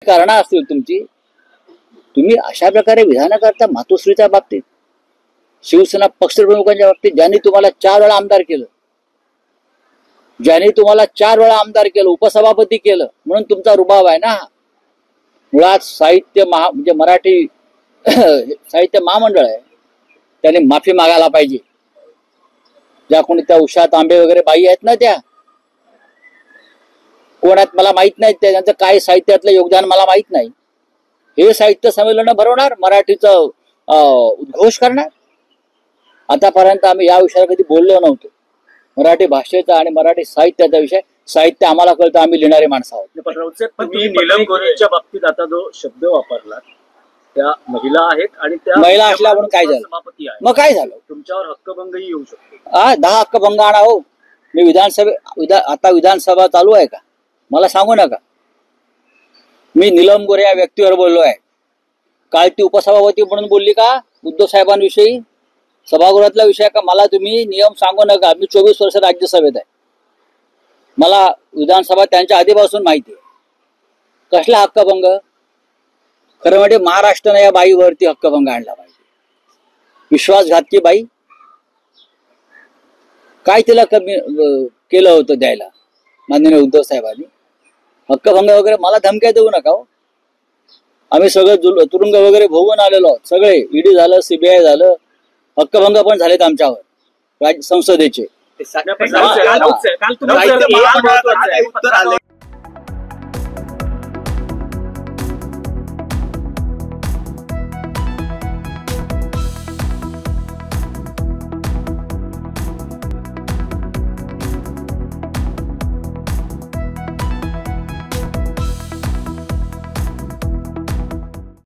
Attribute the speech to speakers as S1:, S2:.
S1: कारण असतील तुमची, तुम्ही अशा प्रकारे विधान करता मातोश्रीच्या बाबतीत, शिवसेना पक्षप्रमुखांच्या बाबतीत, ज्यांनी तुम्हाला 4 वेळा आमदार केलं, ज्यांनी तुम्हाला 4 वेळा आमदार केलं, उपसभापती केलं, म्हणून तुमचा रुबाब आहे ना. मुळात साहित्य म्हणजे मराठी साहित्य महामंडळ आहे, त्यांनी माफी मागायला पाहिजे. ज्या कोणी त्या उषा तांबे वगैरे बाई आहेत ना, त्या कोण आहेत मला माहित नाही, त्यांचं काय साहित्यातलं योगदान मला माहित नाही. हे साहित्य संमेलन भरवणार, मराठीचं उद्घोष करणार. आतापर्यंत आम्ही या विषयावर कधी बोललो नव्हतो. मराठी भाषेचा आणि मराठी साहित्याचा विषय, साहित्य आम्हाला कळतं, आम्ही लिहिणारे माणसं आहोत.
S2: पण तुम्ही नीलम गोऱ्हेच्या बाबतीत आता जो शब्द वापरला, त्या महिला आहेत आणि त्या
S1: महिला असल्या म्हणून काय झालं,
S2: सभापती आहे,
S1: मग काय झालं?
S2: तुमच्यावर हक्कभंगही येऊ शकतो.
S1: 10 हक्कभंग आणा हो. मी आता विधानसभा चालू आहे का, मला सांगू नका. मी नीलम गोऱ्हे या व्यक्तीवर बोललो आहे. काल ती उपसभापती म्हणून बोलली का उद्धव साहेबांविषयी, सभागृहातला विषय का? मला तुम्ही नियम सांगू नका. मी 24 वर्ष राज्यसभेत आहे, मला विधानसभा त्यांच्या आधीपासून माहिती आहे. कसला हक्कभंग? खरं म्हणजे महाराष्ट्राने या बाईवरती हक्कभंग आणला पाहिजे. विश्वासघातकी बाई, काय तिला कमी केलं होतं द्यायला माननीय उद्धव साहेबांनी? हक्कभंग वगैरे मला धमक्या देऊ नका हो. आम्ही सगळं तुरुंग वगैरे भोगून आलेलो आहोत, सगळे. ईडी झालं, सीबीआय झालं, हक्कभंग पण झालेत आमच्यावर संसदेचे.
S2: काल